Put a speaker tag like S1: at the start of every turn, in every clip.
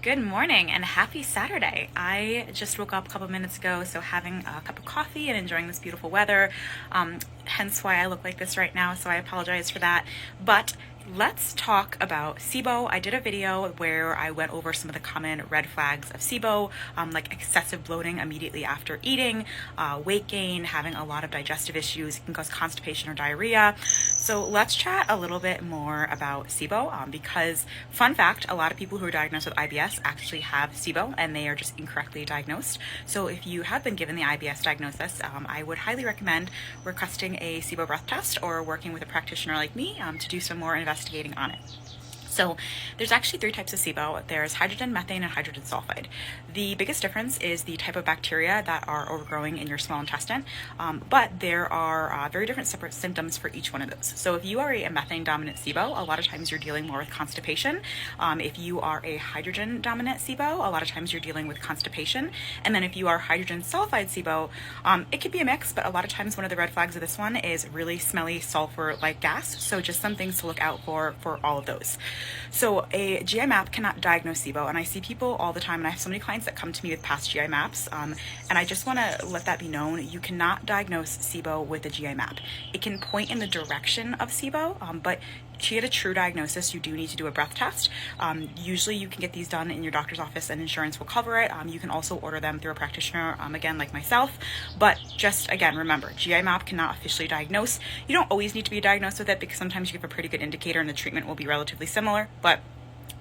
S1: Good morning and happy Saturday. I just woke up a couple minutes ago, so having a cup of coffee and enjoying this beautiful weather, hence why I look like this right now, so I apologize for that. But let's talk about SIBO. I did a video where I went over some of the common red flags of SIBO, like excessive bloating immediately after eating, weight gain, having a lot of digestive issues. It can cause constipation or diarrhea. So let's chat a little bit more about SIBO, because fun fact, a lot of people who are diagnosed with IBS actually have SIBO and they are just incorrectly diagnosed. So if you have been given the IBS diagnosis, I would highly recommend requesting a SIBO breath test or working with a practitioner like me to do some more investigating on it. So there's actually three types of SIBO. There's hydrogen, methane, and hydrogen sulfide. The biggest difference is the type of bacteria that are overgrowing in your small intestine, but there are very different separate symptoms for each one of those. So if you are a methane dominant SIBO, a lot of times you're dealing more with constipation. If you are a hydrogen dominant SIBO, a lot of times you're dealing with constipation. And then if you are hydrogen sulfide SIBO, it could be a mix, but a lot of times one of the red flags of this one is really smelly sulfur-like gas. So just some things to look out for all of those. So a GI map cannot diagnose SIBO, and I see people all the time, and I have so many clients that come to me with past GI maps, and I just want to let that be known. You cannot diagnose SIBO with a GI map. It can point in the direction of SIBO, but to get a true diagnosis, you do need to do a breath test. Usually you can get these done in your doctor's office and insurance will cover it. You can also order them through a practitioner, again, like myself. But just, again, remember, GI map cannot officially diagnose. You don't always need to be diagnosed with it because sometimes you have a pretty good indicator and the treatment will be relatively similar, but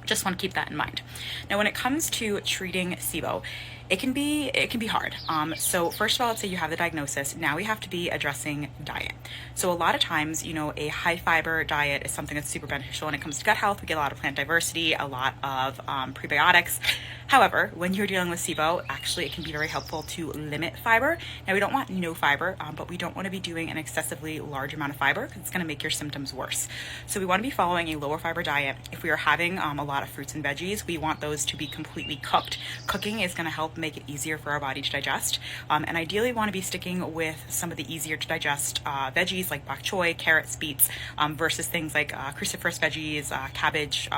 S1: just want to keep that in mind. Now, when it comes to treating SIBO, it can be hard. So first of all, let's say you have the diagnosis. Now we have to be addressing diet. So a lot of times, a high fiber diet is something that's super beneficial when it comes to gut health. We get a lot of plant diversity, a lot of prebiotics. However, when you're dealing with SIBO, actually it can be very helpful to limit fiber. Now we don't want no fiber, but we don't want to be doing an excessively large amount of fiber because it's going to make your symptoms worse. So we want to be following a lower fiber diet. If we are having a lot of fruits and veggies, we want those to be completely cooked. Cooking is going to help make it easier for our body to digest, and ideally want to be sticking with some of the easier to digest veggies like bok choy, carrots, beets, versus things like cruciferous veggies, cabbage,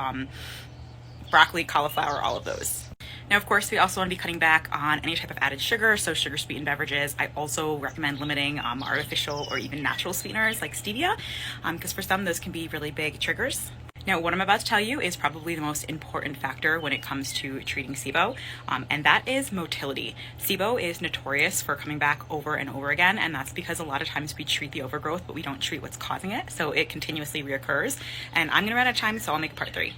S1: broccoli, cauliflower, all of those. Now, of course, we also want to be cutting back on any type of added sugar, so sugar sweetened beverages. I also recommend limiting artificial or even natural sweeteners like stevia, because for some those can be really big triggers. Now, what I'm about to tell you is probably the most important factor when it comes to treating SIBO, and that is motility. SIBO is notorious for coming back over and over again, and that's because a lot of times we treat the overgrowth, but we don't treat what's causing it, so it continuously reoccurs. And I'm going to run out of time, so I'll make part 3.